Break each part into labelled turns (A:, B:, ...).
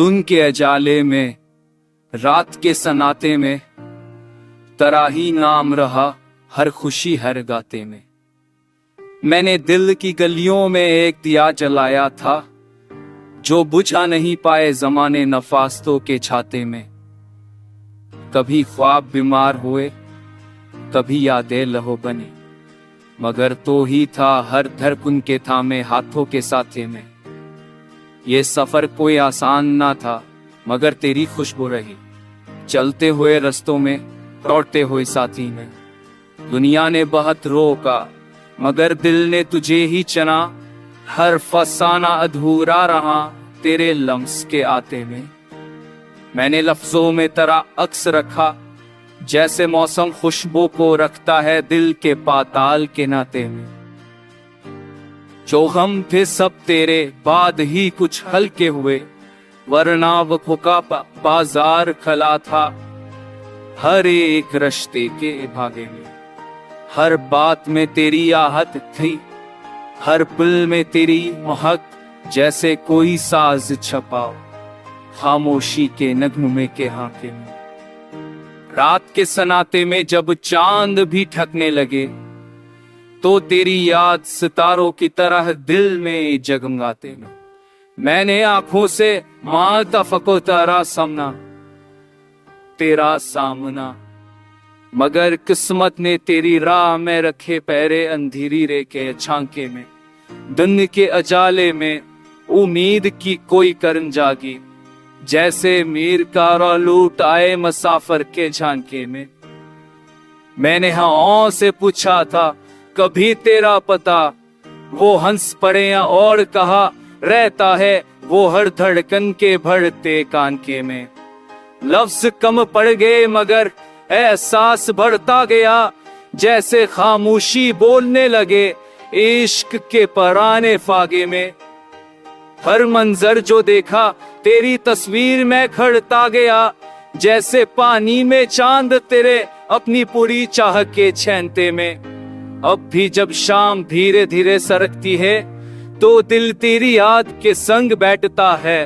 A: दिन के अजाले में, रात के सनाते में, तेरा ही नाम रहा हर खुशी हर गाते में। मैंने दिल की गलियों में एक दिया जलाया था, जो बुझा नहीं पाए जमाने नफास्तों के छाते में। कभी ख्वाब बीमार हुए, कभी यादें लहो बनी, मगर तो ही था हर धड़कन के थामे हाथों के साथे में। ये सफर कोई आसान ना था, मगर तेरी खुशबू रही चलते हुए रस्तों में, लौटते हुए साथी में। दुनिया ने बहुत रोका, मगर दिल ने तुझे ही चना, हर फसाना अधूरा रहा तेरे लम्स के आते में। मैंने लफ्जों में तेरा अक्स रखा, जैसे मौसम खुशबू को रखता है दिल के पाताल के नाते में। जो गम थे सब तेरे बाद ही कुछ हल्के हुए, वरना वफा का बाजार खला था हर एक रिश्ते के भागे में। हर बात में तेरी आहट थी, हर पल में तेरी महक, जैसे कोई साज छपाओ खामोशी के नगमे के हाके में। रात के सनाते में जब चांद भी ठकने लगे, तो तेरी याद सितारों की तरह दिल में जगमगाते में। मैंने आंखों से मानता फको तेरा सामना, तेरा सामना, मगर किस्मत ने तेरी राह में रखे पैरे अंधेरी रे के छांके में। दिन के अजाले में उम्मीद की कोई करन जागी, जैसे मीर कारा लूट आए मुसाफिर के झांके में। मैंने हाँ से पूछा था कभी तेरा पता, वो हंस पड़े या और कहा रहता है वो हर धड़कन के भरते कानके में। लफ्ज कम पड़ गए मगर एहसास बढ़ता गया, जैसे खामोशी बोलने लगे इश्क के पराने फागे में। हर मंजर जो देखा तेरी तस्वीर में खड़ता गया, जैसे पानी में चांद तेरे अपनी पूरी चाह के छेनते में। अब भी जब शाम धीरे धीरे सरकती है, तो दिल तेरी याद के संग बैठता है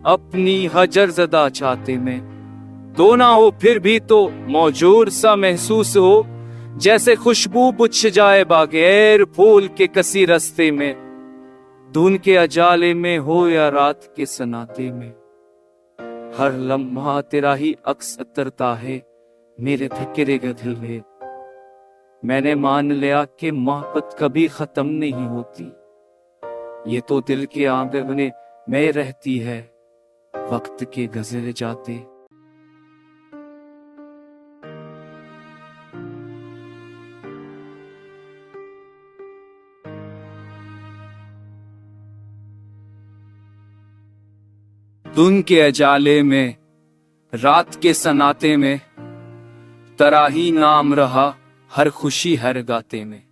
A: अपनी हजर ज़दा चाहते में। तो ना हो फिर भी तो मौजूद सा महसूस हो, जैसे खुशबू बुझ जाए बगैर फूल के कसी रास्ते में। दिन के अजाले में हो या रात के सनाते में, हर लम्हा तेरा ही अक्स उतरता है मेरे फिक्रे के दिल में। मैंने मान लिया कि मोहब्बत कभी खत्म नहीं होती, ये तो दिल के आंगने में रहती है वक्त के गुजर जाते। दिन के अजाले में, रात के सनाते में, तेरा ही नाम रहा हर खुशी हर गाते में।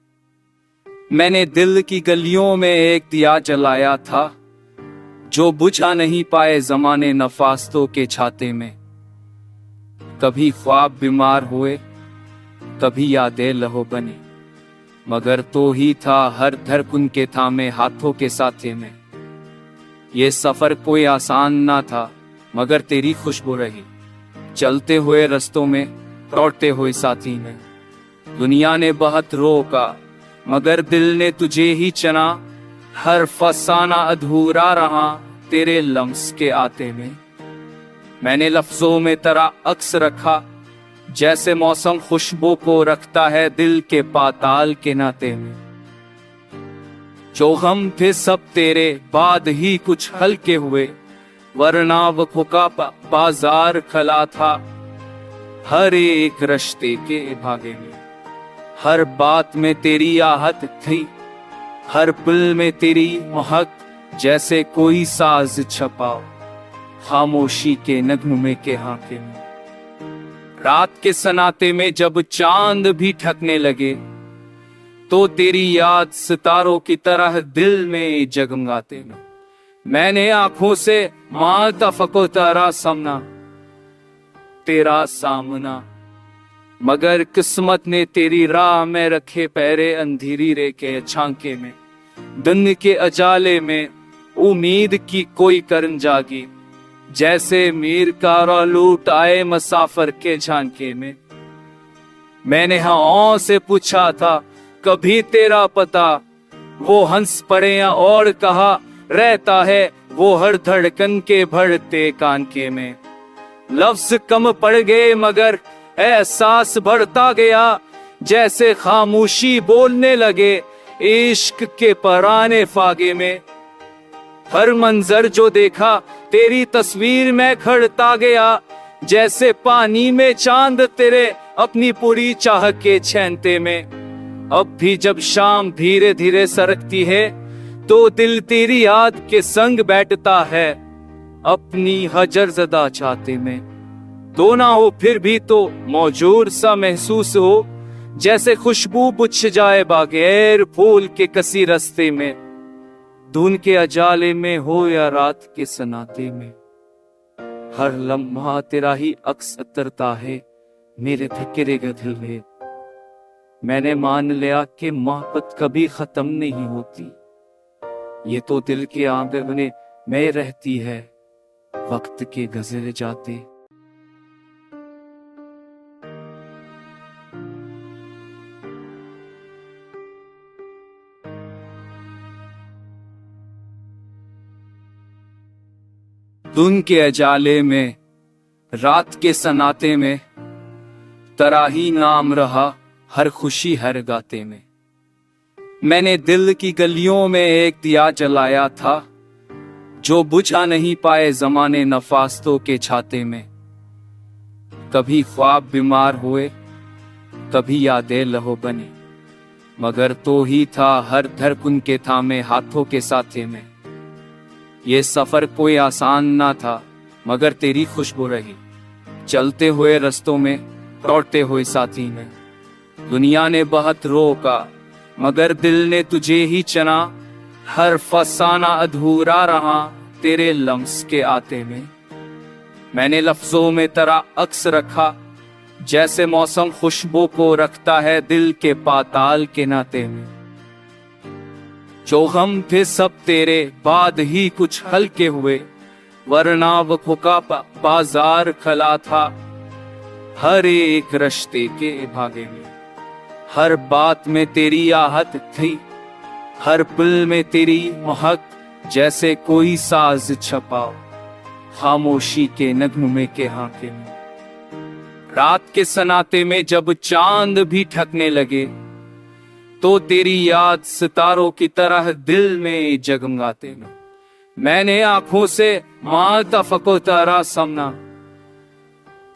A: मैंने दिल की गलियों में एक दिया जलाया था, जो बुझा नहीं पाए जमाने नफास्तों के छाते में। कभी ख्वाब बीमार हुए, कभी यादें लहो बनी, मगर तो ही था हर धड़कन के थामे हाथों के साथे में। ये सफर कोई आसान ना था, मगर तेरी खुशबू रही चलते हुए रस्तों में, लौटते हुए साथी में। दुनिया ने बहुत रोका, मगर दिल ने तुझे ही चना, हर फसाना अधूरा रहा तेरे लम्स के आते में। मैंने लफ्जों में तेरा अक्स रखा, जैसे मौसम खुशबू को रखता है दिल के पाताल के नाते में। जो गम थे सब तेरे बाद ही कुछ हल्के हुए, वरना वफा का बाजार खला था हर एक रिश्ते के भागे में। हर बात में तेरी आहट थी, हर पल में तेरी महक, जैसे कोई साज छपाओ खामोशी के नगमे के हाके में। रात के सनाते में जब चांद भी ठकने लगे, तो तेरी याद सितारों की तरह दिल में जगमगाते में। मैंने आंखों से मानता फको तेरा सामना, तेरा सामना, मगर किस्मत ने तेरी राह में रखे पैरे अंधेरी रे के छांके में। दिन के अजाले में उम्मीद की कोई करन जागी, जैसे मीर कारा लूट आए मुसाफिर के झांके में। मैंने हाँ से पूछा था कभी तेरा पता, वो हंस पड़े या और कहा रहता है वो हर धड़कन के भरते कानके में। लफ्ज कम पड़ गए मगर एहसास बढ़ता गया, जैसे खामोशी बोलने लगे इश्क के पराने फागे में। हर मंजर जो देखा तेरी तस्वीर में खड़ता गया, जैसे पानी में चांद तेरे अपनी पूरी चाह के छेनते में। अब भी जब शाम धीरे धीरे सरकती है तो दिल तेरी याद के संग बैठता है, अपनी हजर ज़दा चाहते में। तो ना हो फिर भी तो मौजूद सा महसूस हो, जैसे खुशबू बुझ जाए बगैर फूल के कसी रास्ते में। धुन के अजाले में हो या रात के सन्नाटे में, हर लम्हा तेरा ही अक्स उतरता है मेरे फिक्रे के दिल में। मैंने मान लिया कि मोहब्बत कभी खत्म नहीं होती, ये तो दिल के आंगन में रहती है वक्त के गुजर जाते। धुन के अजाले में रात के सन्नाटे में, तेरा ही नाम रहा हर खुशी हर गाते में। मैंने दिल की गलियों में एक दिया जलाया था, जो बुझा नहीं पाए जमाने नफास्तों के छाते में। कभी ख्वाब बीमार हुए, कभी यादें लहो बनी, मगर तो ही था हर धड़कन के थामे हाथों के साथे में। ये सफर कोई आसान ना था मगर तेरी खुशबू रही, चलते हुए रस्तों में दौड़ते हुए साथी में। दुनिया ने बहुत रोका मगर दिल ने तुझे ही चना, हर फसाना अधूरा रहा तेरे लम्स के आते में। मैंने लफ्जों में तेरा अक्स रखा, जैसे मौसम खुशबू को रखता है दिल के पाताल के नाते में। जो हम थे सब तेरे बाद ही कुछ हल्के हुए, वरना वक़्त का बाजार खला था हर एक रिश्ते के भागे में। हर बात में तेरी आहट थी, हर पल में तेरी महक, जैसे कोई साज छपा खामोशी के नगमे के हाके में। रात के सन्नाटे में जब चांद भी ठकने लगे, तो तेरी याद सितारों की तरह दिल में जगमगाते में। मैंने आंखों से मालता फको तेरा सामना,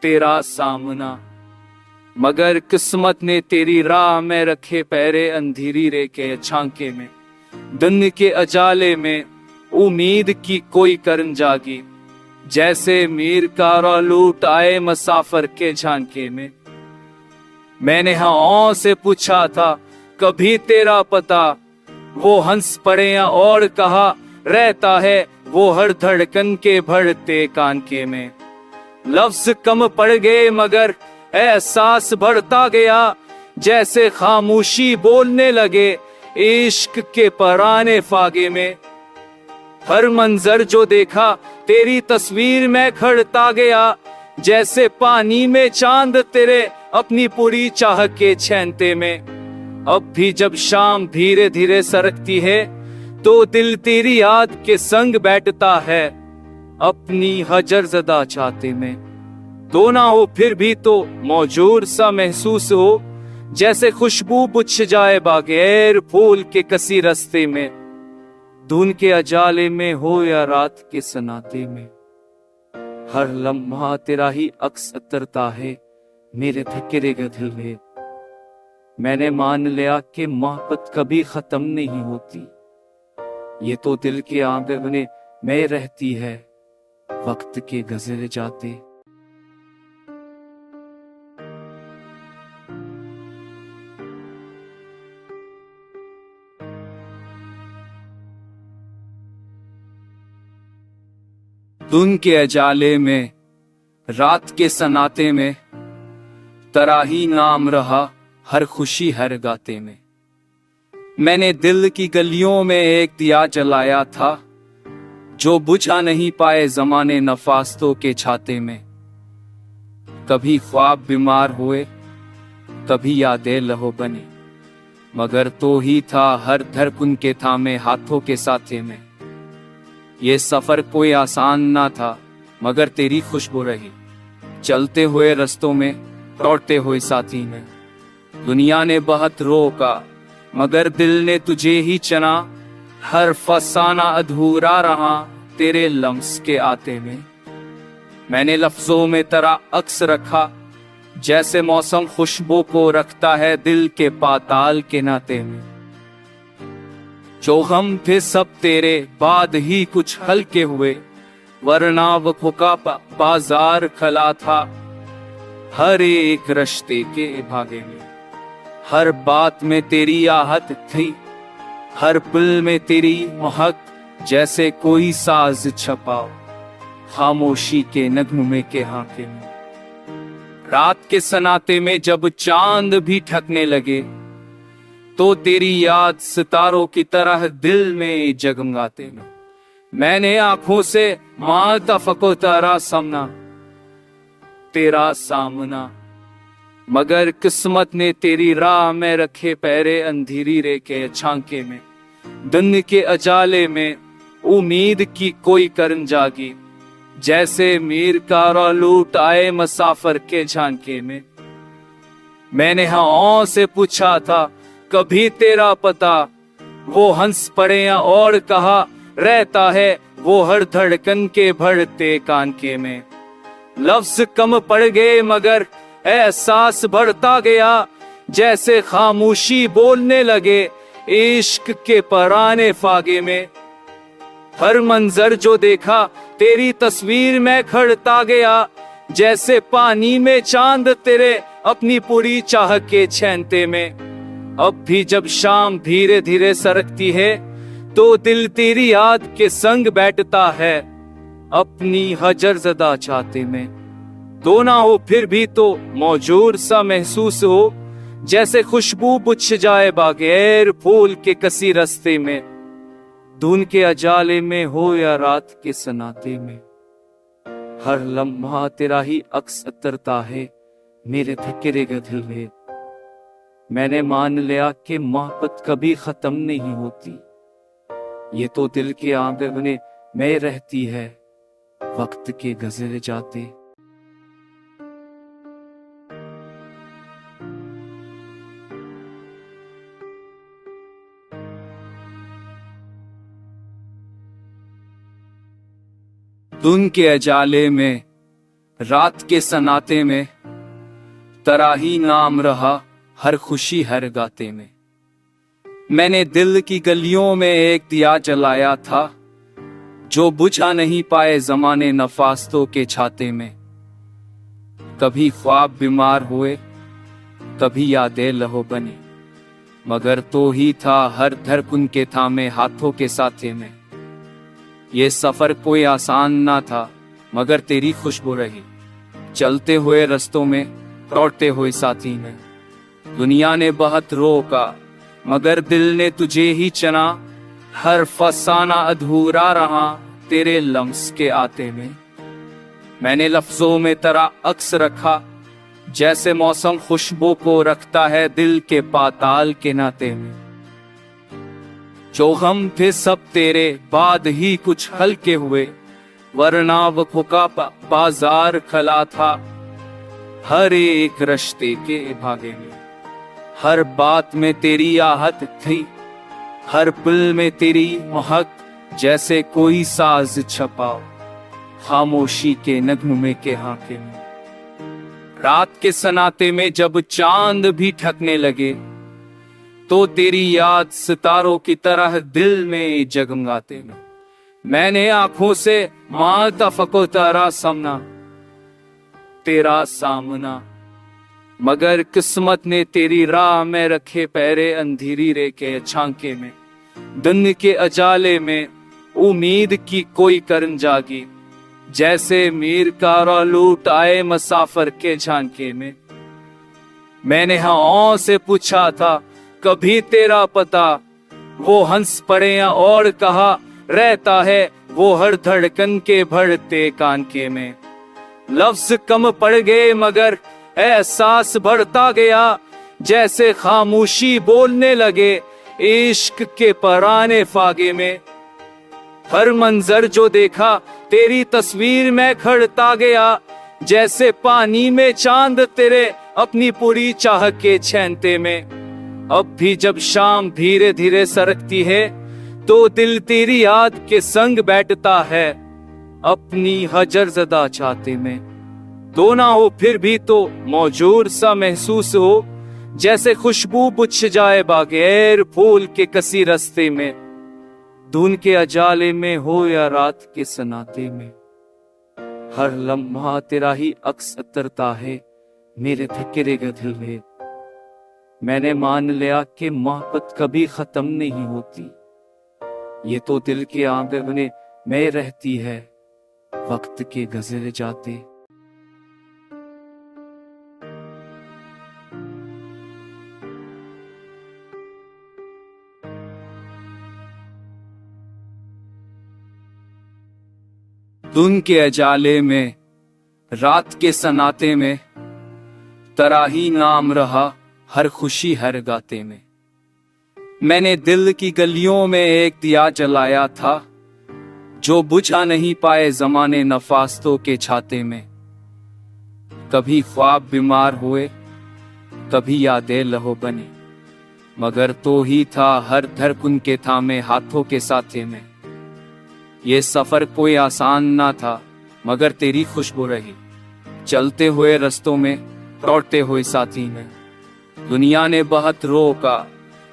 A: तेरा सामना, मगर किस्मत ने तेरी राह में रखे पैरे अंधेरी रे के झांके में। दिन के अजाले में उम्मीद की कोई करन जागी, जैसे मीर कारा लूट आए मुसाफिर के झांके में। मैंने हाँ से पूछा था कभी तेरा पता, वो हंस पड़े या और कहा रहता है वो हर धड़कन के भरते कानके में। लफ्ज कम पड़ गए मगर एहसास बढ़ता गया, जैसे खामोशी बोलने लगे इश्क के पराने फागे में। हर मंजर जो देखा तेरी तस्वीर में खड़ता गया, जैसे पानी में चांद तेरे अपनी पूरी चाह के छेनते में। अब भी जब शाम धीरे धीरे सरकती है तो दिल तेरी याद के संग बैठता है, अपनी हजर ज़दा चाहते में। तो ना हो फिर भी तो मौजूद सा महसूस हो, जैसे खुशबू बुझ जाए बगैर फूल के कसी रास्ते में। धुन के अजाले में हो या रात के सन्नाटे में, हर लम्हा तेरा ही अक्स उतरता है मेरे फिक्रे के दिल में। मैंने मान लिया कि मोहब्बत कभी खत्म नहीं होती, ये तो दिल के आंगन में रहती है वक्त के गुजर जाते। धुन के अजाले में रात के सन्नाटे में, तेरा ही नाम रहा हर खुशी हर गाते में। मैंने दिल की गलियों में एक दिया जलाया था, जो बुझा नहीं पाए जमाने नफास्तों के छाते में। कभी ख्वाब बीमार हुए, कभी यादें लहो बनी, मगर तो ही था हर धड़कन के थामे हाथों के साथे में। ये सफर कोई आसान ना था, मगर तेरी खुशबू रही चलते हुए रस्तों में, दौड़ते हुए साथी में। दुनिया ने बहुत रोका, मगर दिल ने तुझे ही चना। हर फसाना अधूरा रहा तेरे लम्स के आते में। मैंने लफ्जों में तेरा अक्स रखा, जैसे मौसम खुशबू को रखता है दिल के पाताल के नाते में। जो गम थे सब तेरे बाद ही कुछ हल्के हुए, वरना वक़्त का बाजार खला था हर एक रिश्ते के भागे में। हर बात में तेरी आहट थी, हर पल में तेरी महक, जैसे कोई साज छपाओ खामोशी के नगमे के हाके में। रात के सन्नाटे में जब चांद भी ठकने लगे, तो तेरी याद सितारों की तरह दिल में जगमगाते में। मैंने आंखों से मारता फको तारा सामना, तेरा सामना, मगर किस्मत ने तेरी राह में रखे पैरे अंधेरी रे के छांके में। दिन के अजाले में उम्मीद की कोई करन जागी, जैसे मीर कारा लूट आए मुसाफिर के झांके में। मैंने हाँ से पूछा था कभी तेरा पता, वो हंस पड़े और कहा रहता है वो हर धड़कन के बढ़ते कानके में। लफ्ज कम पड़ गए मगर एहसास बढ़ता गया, जैसे खामोशी बोलने लगे इश्क के पुराने फागे में। हर मंजर जो देखा तेरी तस्वीर में खड़ता गया, जैसे पानी में चांद तेरे अपनी पूरी चाह के छेनते में। अब भी जब शाम धीरे धीरे सरकती है, तो दिल तेरी याद के संग बैठता है अपनी हजर ज़दा चाहते में। तो ना हो फिर भी तो मौजूद सा महसूस हो, जैसे खुशबू बुझ जाए बगैर फूल के कसी रास्ते में। धुन के अजाले में हो या रात के सन्नाटे में, हर लम्हा तेरा ही अक्स उतरता है मेरे धकेरे दिल में। मैंने मान लिया कि मोहब्बत कभी खत्म नहीं होती, ये तो दिल के आंगन में रहती है वक्त के गुजर जाते। धुन के अजाले में, रात के सन्नाटे में, तेरा ही नाम रहा हर खुशी हर गाते में। मैंने दिल की गलियों में एक दिया जलाया था, जो बुझा नहीं पाए जमाने नफास्तों के छाते में। कभी ख्वाब बीमार हुए, कभी यादें लहो बनी, मगर तो ही था हर धड़कन के थामे हाथों के साथे में। ये सफर कोई आसान ना था, मगर तेरी खुशबू रही चलते हुए रस्तों में, दौड़ते हुए साथी में। दुनिया ने बहुत रोका, मगर दिल ने तुझे ही चना। हर फसाना अधूरा रहा तेरे लम्स के आते में। मैंने लफ्जों में तेरा अक्स रखा, जैसे मौसम खुशबू को रखता है दिल के पाताल के नाते में। जो गम थे सब तेरे बाद ही कुछ हल्के हुए, वरना वक़्त का बाजार खला था हर एक रिश्ते के भागे में। हर बात में तेरी आहट थी, हर पल में तेरी महक, जैसे कोई साज छपाओ खामोशी के नगमे के हाके में। रात के सन्नाटे में जब चांद भी ठकने लगे, तो तेरी याद सितारों की तरह दिल में जगमगाते में। मैंने आंखों से मारता फको तारा सामना, तेरा सामना, मगर किस्मत ने तेरी राह में रखे पैरे अंधेरी रे के छांके में। दिन के अजाले में उम्मीद की कोई करन जागी, जैसे मीर कारा लूट आए मुसाफिर के झांके में। मैंने हाँ से पूछा था कभी तेरा पता, वो हंस पड़े और कहा रहता है वो हर धड़कन के भरते कानके में। लफ्ज कम पड़ गए मगर एहसास बढ़ता गया, जैसे खामोशी बोलने लगे इश्क के पराने फागे में। हर मंजर जो देखा तेरी तस्वीर में खड़ता गया, जैसे पानी में चांद तेरे अपनी पूरी चाह के छेनते में। अब भी जब शाम धीरे धीरे सरकती है तो दिल तेरी याद के संग बैठता है, अपनी हजर ज़दा चाहते में। तो ना हो फिर भी तो मौजूद सा महसूस हो, जैसे खुशबू बुझ जाए बगैर फूल के कसी रास्ते में। धुन के अजाले में हो या रात के सन्नाटे में, हर लम्हा तेरा ही अक्स उतरता है मेरे फिक्रे के दिल में। मैंने मान लिया कि मोहब्बत कभी खत्म नहीं होती, ये तो दिल के आंगन में रहती है वक्त के गुजर जाते। धुन के अजाले में, रात के सन्नाटे में, तेरा ही नाम रहा हर खुशी हर गाते में। मैंने दिल की गलियों में एक दिया जलाया था, जो बुझा नहीं पाए जमाने नफास्तों के छाते में। कभी ख्वाब बीमार हुए, कभी यादें लहो बने, मगर तो ही था हर धड़कन के थामे हाथों के साथे में। ये सफर कोई आसान ना था मगर तेरी खुशबू रही, चलते हुए रस्तों में, दौड़ते हुए साथी में। दुनिया ने बहुत रोका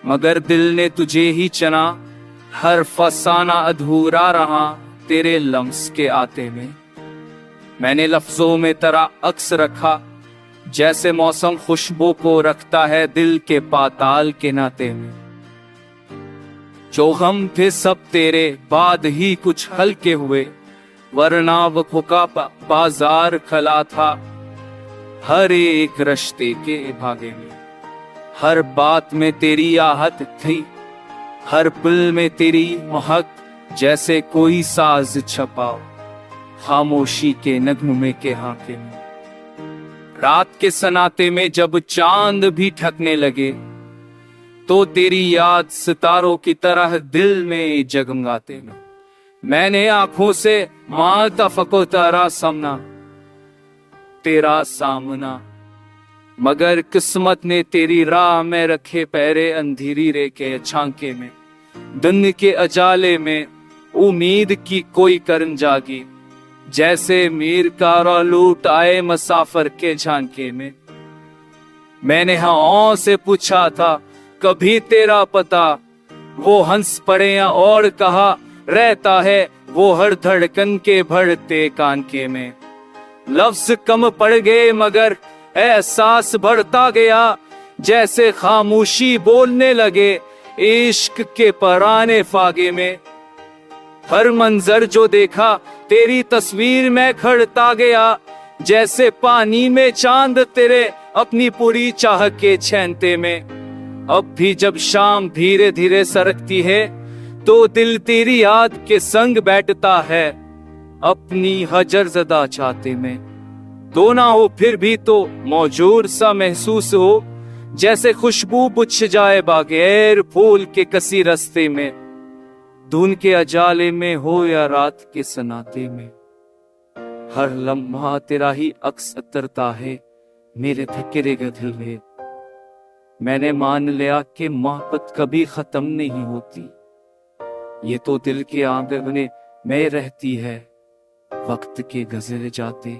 A: मगर दिल ने तुझे ही चना, हर फसाना अधूरा रहा तेरे लम्स के आते में। मैंने लफ्जों में तेरा अक्स रखा, जैसे मौसम खुशबू को रखता है दिल के पाताल के नाते में। जो गम थे सब तेरे बाद ही कुछ हल्के हुए, वरना वफा का बाजार खला था हर एक रिश्ते के भागे में। हर बात में तेरी आहट थी, हर पल में तेरी महक, जैसे कोई साज छपा खामोशी के नगमे के हाके में। रात के सन्नाटे में जब चांद भी ठकने लगे, तो तेरी याद सितारों की तरह दिल में जगमगाते में। मैंने आंखों से मारता फको तारा सामना, तेरा सामना, मगर किस्मत ने तेरी राह में रखे पैरे अंधेरी रे के छांके में। दिन के अजाले में उम्मीद की कोई करन जागी, जैसे मीर कारा लूट आए मुसाफिर के झांके में। मैंने हाँ से पूछा था कभी तेरा पता, वो हंस पड़े या और कहा रहता है वो हर धड़कन के भरते कानके में। लफ्ज कम पड़ गए मगर एहसास बढ़ता गया, जैसे खामोशी बोलने लगे इश्क के पराने फागे में। हर मंजर जो देखा तेरी तस्वीर में खड़ता गया, जैसे पानी में चांद तेरे अपनी पूरी चाह के छेनते में। अब भी जब शाम धीरे धीरे सरकती है तो दिल तेरी याद के संग बैठता है, अपनी हजर ज़दा चाहते में। तो ना हो फिर भी तो मौजूद सा महसूस हो, जैसे खुशबू बुझ जाए बगैर फूल के कसी रास्ते में। धुन के अजाले में हो या रात के सन्नाटे में, हर लम्हा तेरा ही अक्स उतरता है मेरे फिक्रे के दिल में। मैंने मान लिया कि मोहब्बत कभी खत्म नहीं होती, ये तो दिल के आंगन में रहती है वक्त के गुजर जाते।